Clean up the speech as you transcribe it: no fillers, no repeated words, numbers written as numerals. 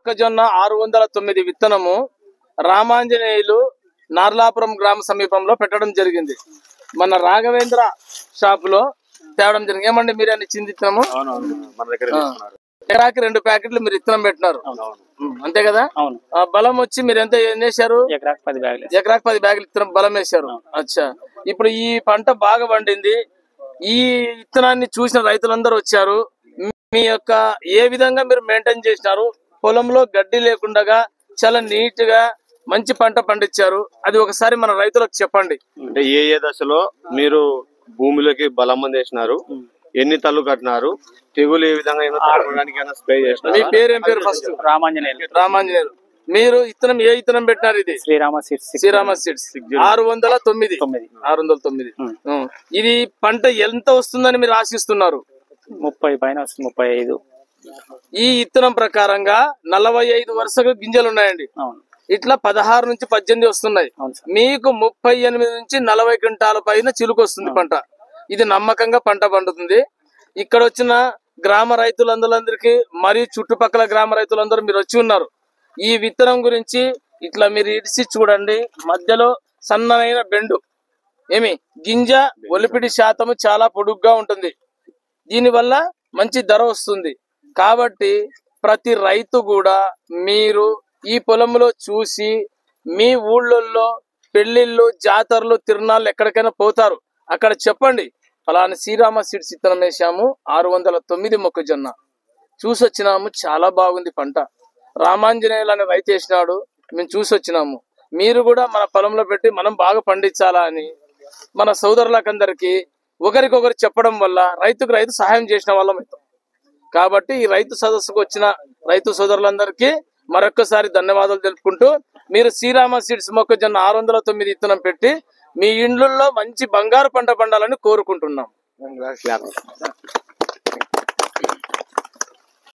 మొక్కజొన్న 609 విత్తనము రామాంజనేయులు నార్లాపురం గ్రామ సమీపంలో పెట్టడం జరిగింది. మన రాఘవేంద్ర షాప్ లో తేవడం జరిగింది. ఏమండి మీరు అని ఇచ్చింది విత్తనము? ఎకరాకి 2 ప్యాకెట్లు మీరు విత్తనం పెట్టినారు అంతే కదా? బలం వచ్చి మీరు ఎంత వేసారు? ఎకరాకి 10 బ్యాగులు విత్తనం బలం వేసారు. అచ్చా, ఇప్పుడు ఈ పంట బాగా పండింది. ఈ విత్తనాన్ని చూసిన రైతులందరూ వచ్చారు. మీ యొక్క ఏ విధంగా మీరు మెయింటైన్ చేసినారు? పొలంలో గడ్డి లేకుండా చాలా నీట్ గా మంచి పంట పండించారు. అది ఒకసారి మన రైతులకు చెప్పండి. అంటే ఏ దశలో మీరు భూమిలోకి బలం అందించినారు, ఎన్ని తల్లు కట్టినారు, తెగులు ఏ విధంగా స్ప్రే చేసినారు? మీ పేరు ఏం పేరు? ఫస్ట్ రామాంజనేయులు. మీరు ఇత్తనం ఏ ఇత్తనం పెట్టినారు? ఇది శ్రీరామ సీడ్స్ 609. ఇది పంట ఎంత వస్తుందని మీరు ఆశిస్తున్నారు? 30 పైన 35. ఈ ఇత్తనం ప్రకారంగా 45 వరుసగా గింజలు ఉన్నాయండి. ఇట్లా 16 నుంచి 18 వస్తున్నాయి. మీకు 38 నుంచి 40 క్వింటాల పైన చిలుకు వస్తుంది పంట. ఇది నమ్మకంగా పంట పండుతుంది. ఇక్కడ వచ్చిన గ్రామ రైతులందరికీ మరియు చుట్టుపక్కల గ్రామ రైతులందరూ మీరు వచ్చి ఉన్నారు. ఈ విత్తనం గురించి ఇట్లా మీరు ఇడిసి చూడండి. మధ్యలో సన్నమైన బెండు గింజ ఒలిపిడి శాతము చాలా పొడుగ్గా ఉంటుంది. దీనివల్ల మంచి ధర వస్తుంది. కాబట్టి ప్రతి రైతు కూడా మీరు ఈ పొలంలో చూసి మీ ఊళ్ళల్లో పెళ్లిళ్ళు, జాతరలు, తిరునాళ్ళు ఎక్కడికైనా పోతారు, అక్కడ చెప్పండి అలానే శ్రీరామ సీడ్స్ విత్తనం వేసాము 609 మొక్కజొన్న చూసి వచ్చినాము, చాలా బాగుంది పంట. రామాంజనేయులు అనే రైతు వేసినాడు, మేము చూసి వచ్చినాము. మీరు కూడా మన పొలంలో పెట్టి మనం బాగా పండించాలా అని మన సోదరులకందరికి ఒకరికొకరు చెప్పడం వల్ల రైతుకు రైతు సహాయం చేసిన వాళ్ళం అవుతాం. కాబట్టి ఈ రైతు సదస్సుకు వచ్చిన రైతు సోదరులందరికీ మరొక్కసారి ధన్యవాదాలు తెలుపుకుంటూ, మీరు శ్రీరామ సీడ్స్ మొక్కజొన్న 609 విత్తనం పెట్టి మీ ఇండ్లలో మంచి బంగారు పంట పండాలని కోరుకుంటున్నాం.